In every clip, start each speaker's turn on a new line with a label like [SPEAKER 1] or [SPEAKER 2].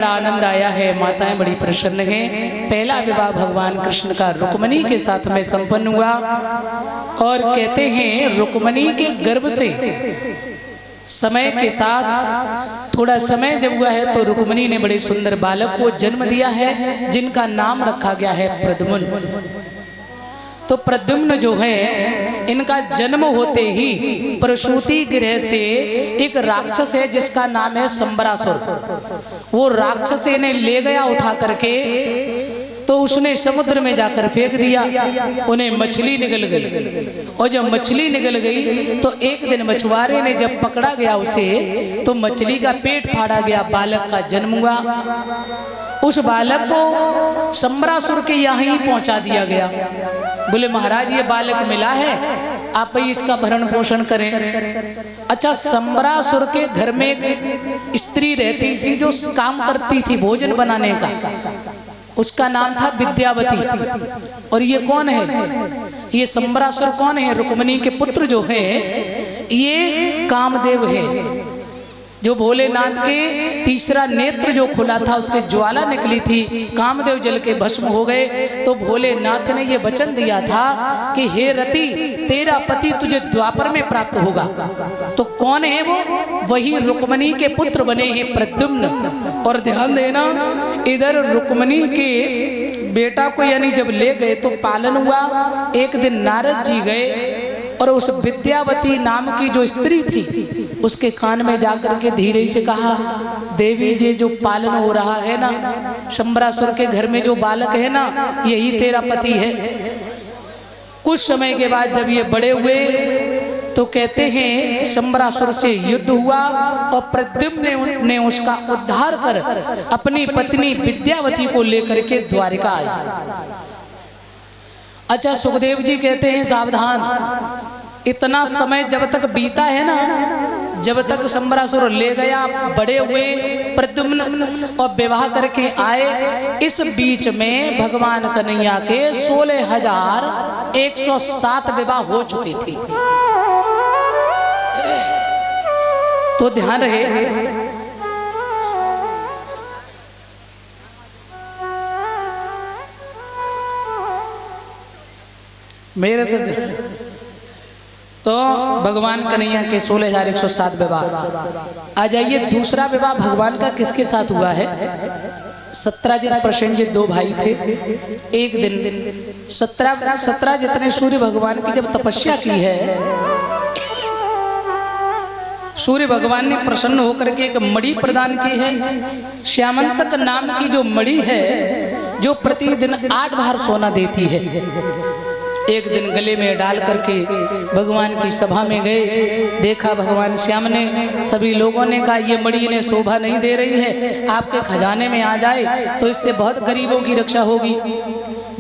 [SPEAKER 1] बड़ा आनंद आया है, माताएं बड़ी प्रसन्न हैं। पहला विवाह भगवान कृष्ण का रुक्मिणी के साथ में संपन्न हुआ और कहते हैं रुक्मिणी के गर्भ से समय के साथ थोड़ा समय जब हुआ है तो रुक्मिणी ने बड़े सुंदर बालक को जन्म दिया है जिनका नाम रखा गया है प्रद्युम्न। तो प्रद्युम्न जो है इनका जन्म होते ही प्रसूति गृह से एक राक्षस है जिसका नाम है संबरासुर। वो राक्षस ने ले गया उठा करके, तो उसने समुद्र में जाकर फेंक दिया, उन्हें मछली निगल गई। और जब मछली निगल गई तो एक दिन मछुआरे ने जब पकड़ा गया उसे, तो मछली का पेट फाड़ा गया, बालक का जन्म हुआ। उस बालक को संबरासुर के यहाँ ही पहुंचा दिया गया। बोले महाराज ये बालक मिला है, आप ही इसका भरण पोषण करें। अच्छा, संबरासुर के घर में एक स्त्री रहती थी जो काम करती थी भोजन बनाने का, उसका नाम था विद्यावती। और ये कौन है? ये संबरासुर कौन है? रुक्मिणी के पुत्र जो है ये कामदेव है, जो भोलेनाथ के तीसरा नेत्र जो खुला था उससे ज्वाला निकली थी, कामदेव जल के भस्म हो गए। तो भोलेनाथ ने ये वचन दिया था कि हे रति, तेरा पति तुझे द्वापर में प्राप्त होगा। तो कौन है वो? वही रुक्मिणी के पुत्र बने हैं प्रद्युम्न। और ध्यान देना, इधर रुक्मिणी के बेटा को यानी जब ले गए तो पालन हुआ। एक दिन नारद जी गए और उस विद्यावती नाम की जो स्त्री थी उसके कान में जाकर के धीरे से कहा, देवी जी जो पालन हो रहा है ना, संबरासुर के घर में जो बालक है ना, यही तेरा पति है। कुछ समय के बाद जब ये बड़े हुए तो कहते हैं संबरासुर से युद्ध हुआ और प्रद्युम्न ने उसका उद्धार कर अपनी पत्नी विद्यावती को लेकर के द्वारिका आए। अच्छा, सुखदेव जी कहते हैं सावधान, इतना समय जब तक बीता है ना, जब तक संबरासुर ले गया, बड़े हुए प्रद्युम्न और विवाह करके आए, इस बीच में भगवान कन्हैया के 16,107 विवाह हो चुके थे। तो ध्यान रहे, मेरे से तो भगवान कन्हैया के 16,107 विवाह। आ जाइए, दूसरा विवाह भगवान का किसके साथ हुआ है? सत्राजित प्रसेनजित दो भाई थे। एक दिन सत्राजित ने सूर्य भगवान की जब तपस्या की है, सूर्य भगवान ने प्रसन्न होकर के एक मणि प्रदान की है। श्यामंतक नाम की जो मणि है जो प्रतिदिन 8 बार सोना देती है। एक दिन गले में डाल करके भगवान की सभा में गए, देखा भगवान श्याम ने, सभी लोगों ने कहा ये मणि इन्हें शोभा नहीं दे रही है, आपके खजाने में आ जाए तो इससे बहुत गरीबों की रक्षा होगी।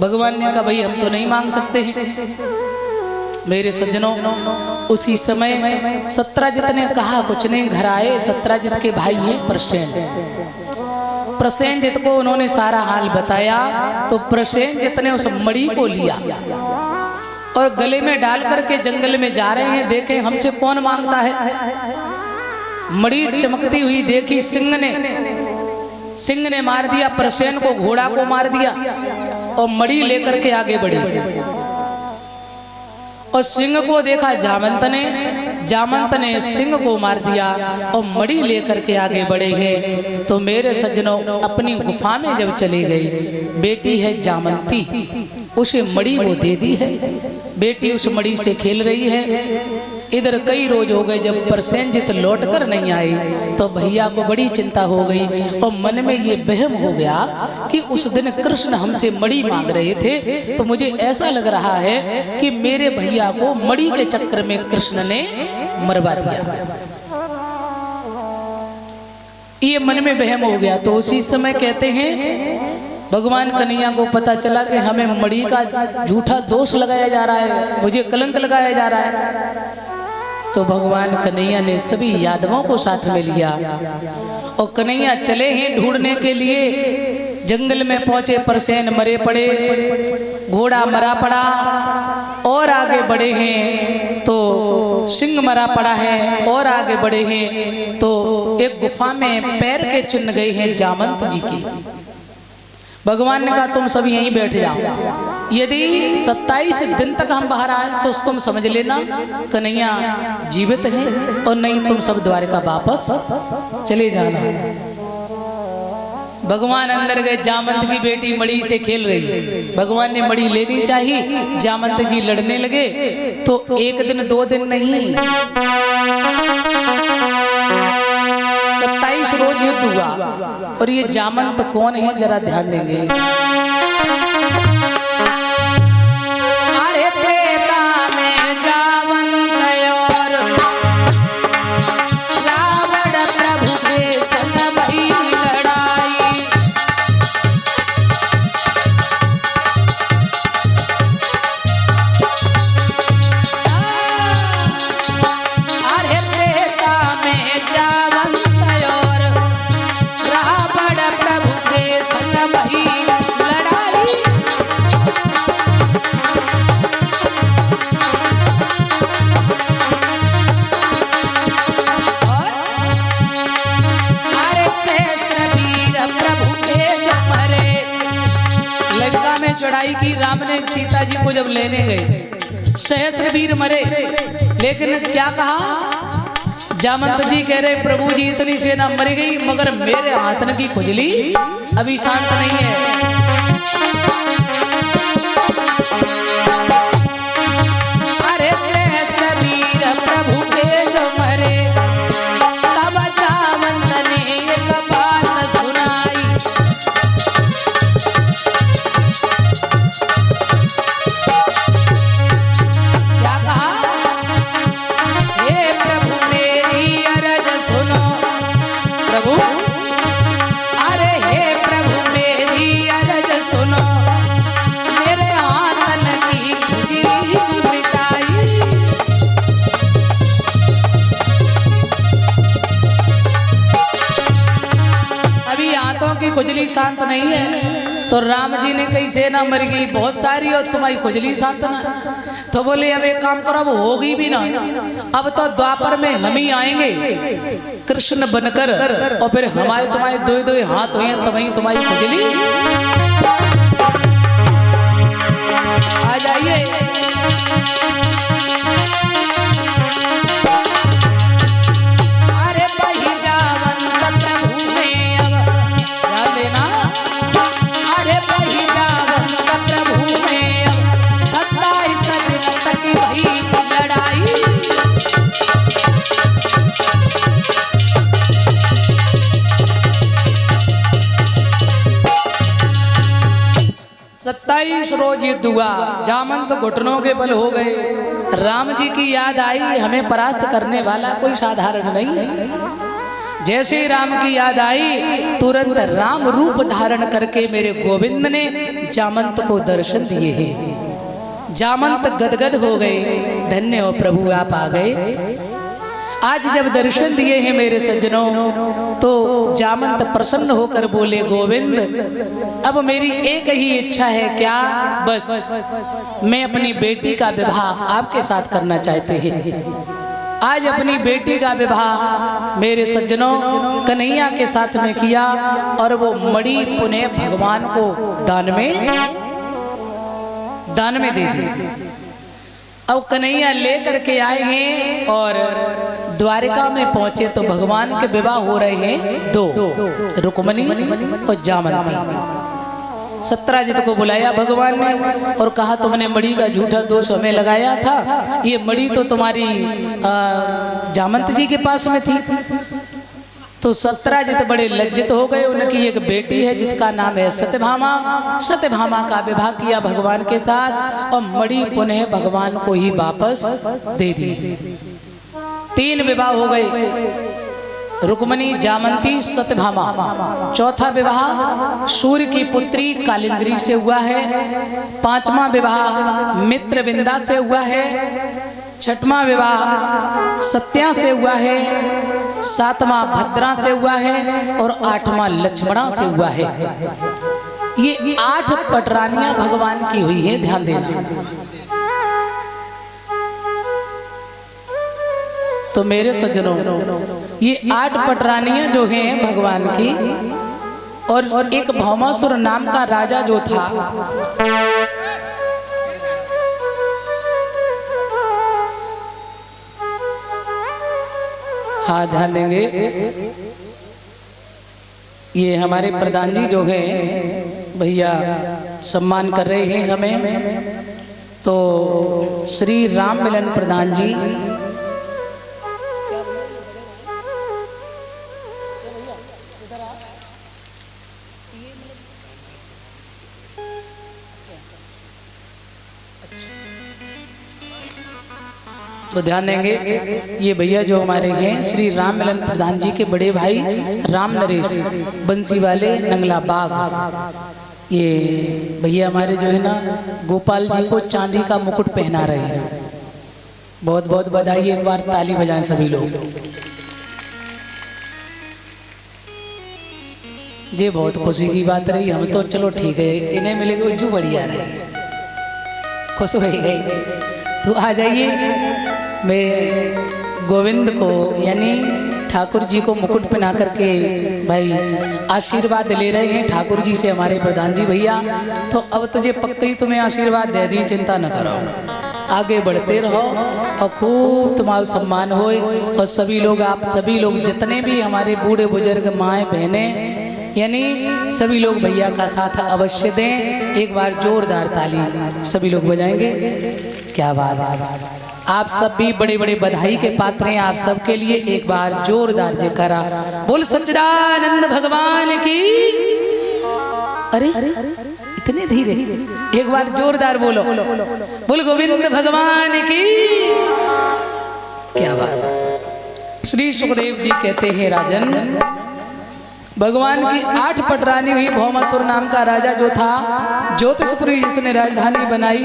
[SPEAKER 1] भगवान ने कहा भाई हम तो नहीं मांग सकते हैं। मेरे सज्जनों, उसी समय सत्राजित ने कहा कुछ नहीं, घर आए। सत्राजित के भाई हैं प्रसेनजित को उन्होंने सारा हाल बताया। तो प्रसेनजित ने उस मणि को लिया और गले में डाल करके जंगल में जा रहे हैं। देखें हमसे कौन मांगता है। मणि चमकती हुई देखी, सिंह ने मार दिया प्रसेन को, घोड़ा को मार दिया और मणि लेकर के आगे बढ़े। और सिंह को देखा जामंत ने सिंह को मार दिया और मणि लेकर के आगे बढ़े हैं। तो मेरे सज्जनों, अपनी गुफा में जब चले गए, बेटी है जामंती, उसे मणि वो दे दी है। बेटी उस मणि से खेल रही है। इधर कई रोज हो गए, जब प्रसेनजित लौट कर नहीं आए तो भैया को बड़ी चिंता हो गई और मन में ये वहम हो गया कि उस दिन कृष्ण हमसे मणि मांग रहे थे, तो मुझे ऐसा लग रहा है कि मेरे भैया को मणि के चक्कर में कृष्ण ने मरवा दिया। ये मन में वहम हो गया। तो उसी समय कहते हैं भगवान कन्हैया को पता चला कि हमें मणि का झूठा दोष लगाया जा रहा है, मुझे कलंक लगाया जा रहा है। तो भगवान कन्हैया ने सभी यादवों को साथ में लिया और कन्हैया चले हैं ढूंढने के लिए। जंगल में पहुंचे, प्रसेन मरे पड़े, घोड़ा मरा पड़ा और आगे बढ़े हैं। तो सिंह मरा पड़ा है और आगे बढ़े हैं तो एक गुफा में पैर के चिन्ह गए हैं जामंत जी के। भगवान ने कहा तुम सब यहीं बैठ जाओ, यदि 27 दिन तक हम बाहर आए तो तुम समझ लेना कन्हैया जीवित है, और नहीं तुम सब द्वारका वापस चले जाना। भगवान अंदर गए, जामंत की बेटी मणि से खेल रही है। भगवान ने मणि लेनी चाहिए, जामंत जी लड़ने लगे। तो 1 दिन 2 दिन नहीं, 27 रोज युद्ध हुआ। और ये जामंत कौन है जरा ध्यान देंगे। अरे त्रेता में जामंत और रावण प्रभु के संग भई लड़ाई। अरे त्रेता में जामंत और रावण प्रभु के संग भई लड़ाई। और अरे सहस्रवीर प्रभु के जब मरे, लंका में चढ़ाई की राम ने सीता जी को जब लेने गए, सहस्रवीर मरे। लेकिन क्या कहा जामंत जी, कह रहे प्रभु जी इतनी सेना मर गई मगर मेरे हाथन की खुजली अभी शांत नहीं है। अरे सहस्रवीर प्रभु के जो मरे, तब जामंत ने एक बात सुनाई। क्या कहा, हे प्रभु मेरी अरज सुनो। प्रभु, अरे हे प्रभु मेरी अरज सुनो, मेरे हाथन की खुजली मिटाई। अभी हाथों की खुजली शांत नहीं है। तो राम जी ने कई सेना मर गई बहुत सारी और तुम्हारी खुजली शांत ना। तो बोले अब एक काम करो, अब होगी भी ना, अब तो द्वापर में हम ही आएंगे कृष्ण बनकर, और फिर हमारे तुम्हारे 2-2 हाथ हुए तब ही तुम्हारी खुजली आ जाइए। अरे बही जावंत प्रभु में अब ध्यान देना। अरे बही जावंत प्रभु में अब 27 दिन तक भई लड़ाई। 27 रोज युद्ध हुआ, जामंत घुटनों के बल हो गए। राम जी की याद आई, हमें परास्त करने वाला कोई साधारण नहीं है। जैसे ही राम की याद आई तुरंत राम रूप धारण करके मेरे गोविंद ने जामंत को दर्शन दिए हैं। जामंत गदगद हो गए, धन्य हो प्रभु आप आ गए। आज जब दर्शन दिए हैं मेरे सज्जनों, तो जामंत प्रसन्न होकर बोले गोविंद अब मेरी एक ही इच्छा है, क्या, बस मैं अपनी बेटी का विवाह आपके साथ करना चाहते हैं। आज अपनी बेटी का विवाह मेरे सज्जनों कन्हैया के साथ में किया और वो मणि पुनः भगवान को दान में दे दी। अब कन्हैया लेकर के आए हैं और द्वारिका में पहुंचे तो भगवान के विवाह हो रहे हैं 2, रुक्मणी और जामंती। सत्राजित को बुलाया भगवान ने और कहा तुमने मणि का झूठा दोष हमें लगाया था, ये मणि तो तुम्हारी जामंत जी के पास में थी। तो सत्राजित बड़े लज्जित हो गए। उनकी एक बेटी है जिसका नाम है सत्यभामा। सत्यभामा का विवाह किया भगवान के साथ और मणि पुनः भगवान को ही वापस दे दी। 3 विवाह हो गए, रुक्मणी, जामंती, सत्यभामा। 4था विवाह सूर्य की पुत्री कालिंद्री से हुआ है। 5वां विवाह मित्रविंदा से हुआ है। 6वां विवाह सत्या से हुआ है। 7वां भद्रा से हुआ है और 8वां लक्ष्मणा से हुआ है। ये 8 पटरानियां भगवान की हुई है, ध्यान देना। तो मेरे सज्जनों, ये 8 पटरानियां जो हैं भगवान की, और एक भौमासुर नाम का राजा जो था, हाँ ध्यान देंगे, ये हमारे प्रधान जी जो है भैया सम्मान कर रहे हैं हमें, तो श्री राम मिलन प्रधान जी, तो ध्यान देंगे, ये भैया जो हमारे हैं श्री राम मिलन प्रधान जी के बड़े भाई राम नरेश बंसी वाले नंगला बाग, ये भैया हमारे जो है ना गोपाल जी को चांदी का मुकुट पहना रहे हैं। बहुत बहुत बधाई, एक बार ताली बजाएं सभी लोग। ये बहुत खुशी की बात रही, हम तो चलो ठीक है, इन्हें मिलेगा जो बढ़िया रहे, खुश हो गई। तो आ जाइए, मैं गोविंद को यानी ठाकुर जी को मुकुट पहना करके भाई आशीर्वाद ले रहे हैं ठाकुर जी से हमारे प्रधान जी भैया। तो अब तुझे पक्की तुम्हें आशीर्वाद दे दी, चिंता न करो, आगे बढ़ते रहो और खूब तुम्हारा सम्मान हो। और सभी लोग, आप सभी लोग जितने भी हमारे बूढ़े बुजुर्ग माएँ बहनें यानी सभी लोग भैया का साथ अवश्य दें। एक बार जोरदार ताली सभी लोग बजाएंगे। क्या बात, आप सब भी बड़े बड़े बधाई के पात्र हैं। आप सबके लिए एक बार जोरदार जयकारा बोल सच्चिदानंद भगवान की। अरे इतने धीरे, एक बार जोरदार बोलो, बोल गोविंद भगवान की। क्या बात। श्री सुखदेव जी कहते हैं, राजन भगवान की 8 पटरानी हुई भौमासुर नाम का राजा जो था, ज्योतिषपुरी जिसने राजधानी बनाई,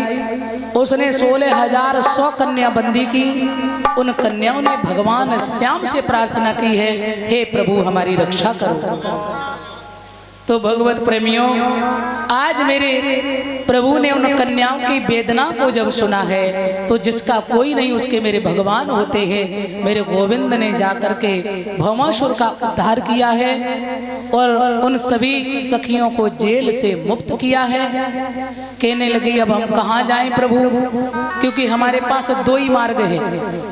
[SPEAKER 1] उसने 16,100 कन्या बंदी की। उन कन्याओं ने भगवान श्याम से प्रार्थना की है, हे प्रभु हमारी रक्षा करो। तो भगवत प्रेमियों, आज मेरे प्रभु ने उन कन्याओं की वेदना को जब सुना है, तो जिसका कोई नहीं उसके मेरे भगवान होते हैं। मेरे गोविंद ने जाकर के भौमासुर का उद्धार किया है और उन सभी सखियों को जेल से मुक्त किया है। कहने लगी अब हम कहाँ जाएं प्रभु, क्योंकि हमारे पास 2 ही मार्ग है,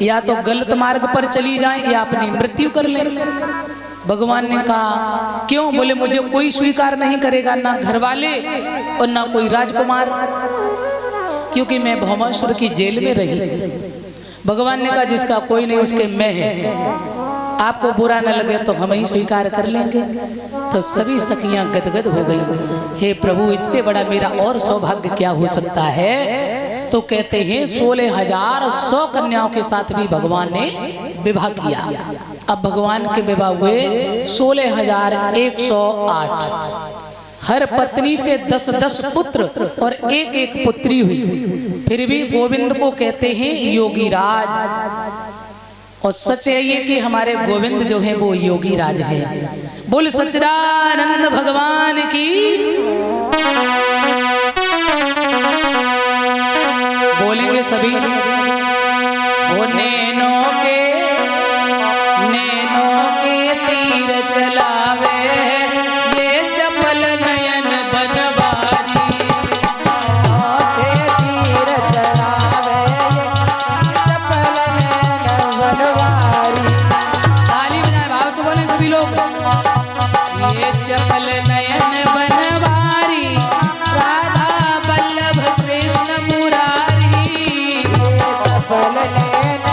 [SPEAKER 1] या तो गलत मार्ग पर चली जाएं या अपनी मृत्यु कर लें। भगवान ने कहा क्यों? बोले मुझे कोई स्वीकार नहीं करेगा, ना घर वाले और ना कोई राजकुमार, क्योंकि मैं भौमासुर की जेल में रही। भगवान ने कहा जिसका कोई नहीं उसके मैं है, आपको बुरा न लगे तो हम ही स्वीकार कर लेंगे। तो सभी सखियां गदगद हो गई, हे प्रभु इससे बड़ा मेरा और सौभाग्य क्या हो सकता है। तो कहते हैं 16,100 कन्याओं के साथ भी भगवान ने विवाह किया। अब भगवान के विवाह हुए 16,108। हर पत्नी से 10-10 पुत्र और 1-1 पुत्री हुई। फिर भी गोविंद को कहते हैं योगी राज। और सच है ये कि हमारे गोविंद जो है वो योगी राज है। बोल सच्चिदानंद भगवान की। बोलेंगे सभी। वो नैनों के तीर चलावे, ये चपल नयन बनवारी।
[SPEAKER 2] से तीर चलावे, ये चपल नयन बनवारी।
[SPEAKER 1] ताली बजाए, भाव से बोले सभी लोग। ये चपल नयन बनवारी, राधा बल्लभ कृष्ण मुरारी।
[SPEAKER 2] ये चपल नयन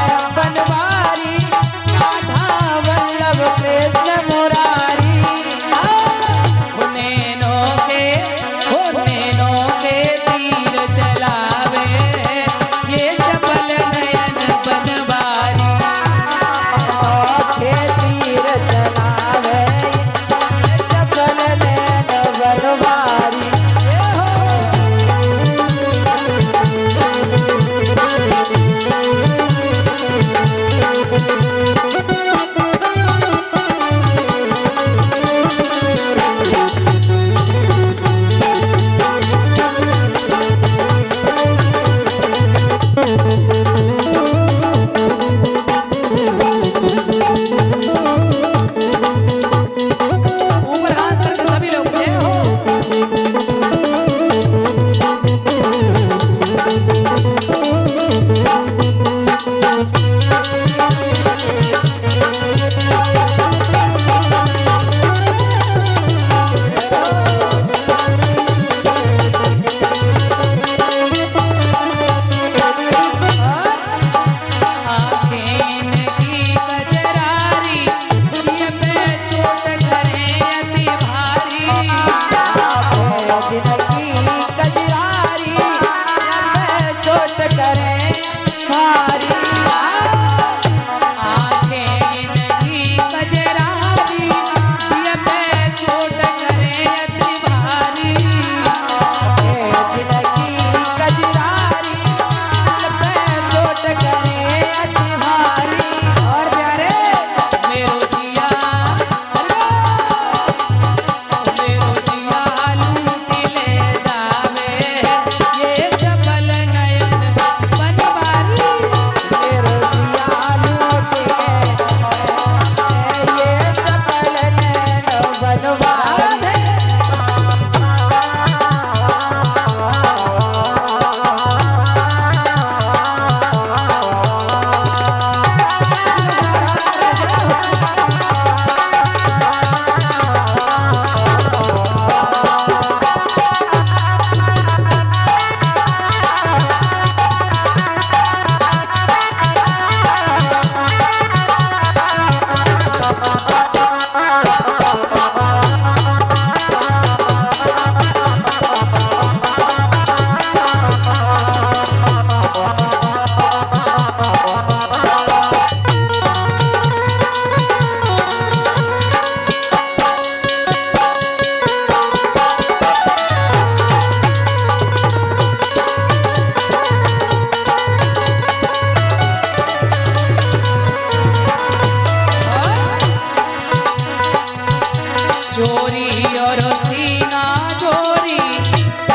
[SPEAKER 1] और सीना जोरी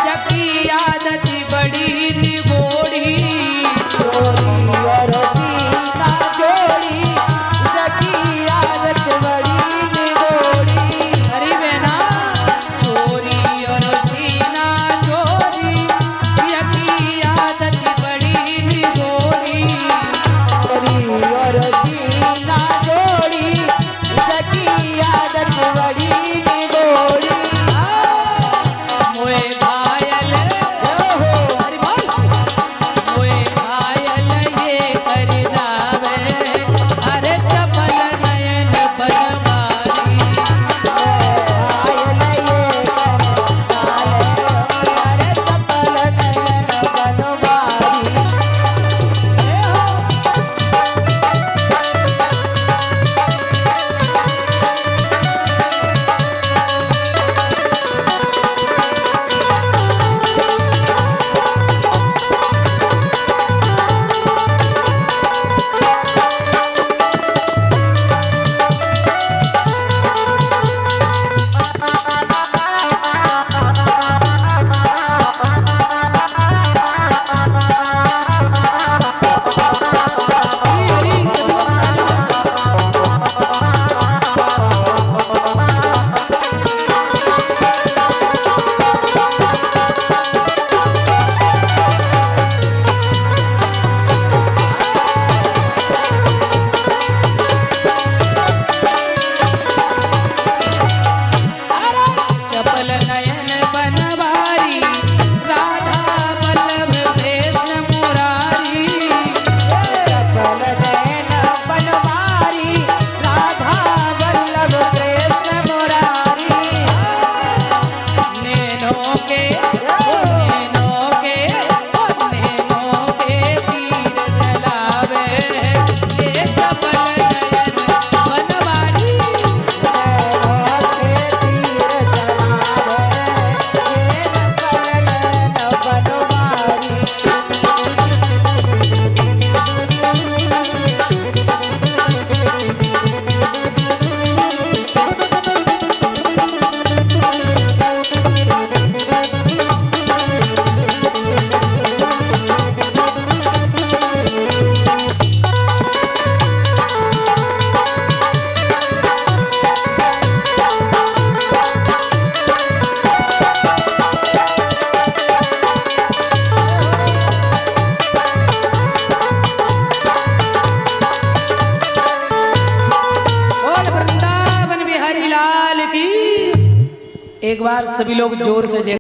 [SPEAKER 1] जकी आदत बड़ी निगोड़ी
[SPEAKER 2] चोरी और सीना जोड़ी जकी आदत बड़ी निगोड़ी
[SPEAKER 1] हरी बहना चोरी और सीना जोरी जकी आदत बड़ी निगोड़ी
[SPEAKER 2] चोरी और सीना जोड़ी जकी आदत बड़ी निगोड़ी
[SPEAKER 1] मोए घायल हरी बोल मोए घायल ये कर जावे अरे चपल नयन बनवारी
[SPEAKER 2] आयल ये कर अरे चपल नयन बनवारी
[SPEAKER 1] चपल नयन बनवारी राधा वल्लभ कृष्ण मुरारी
[SPEAKER 2] चपल नयन बनवारी राधा वल्लभ कृष्ण मुरारी
[SPEAKER 1] नैनों के तीर चलावे ये चपल नयन बनवारी बोल वृंदावन बिहारी लाल की एक बार सभी लोग जोर से जय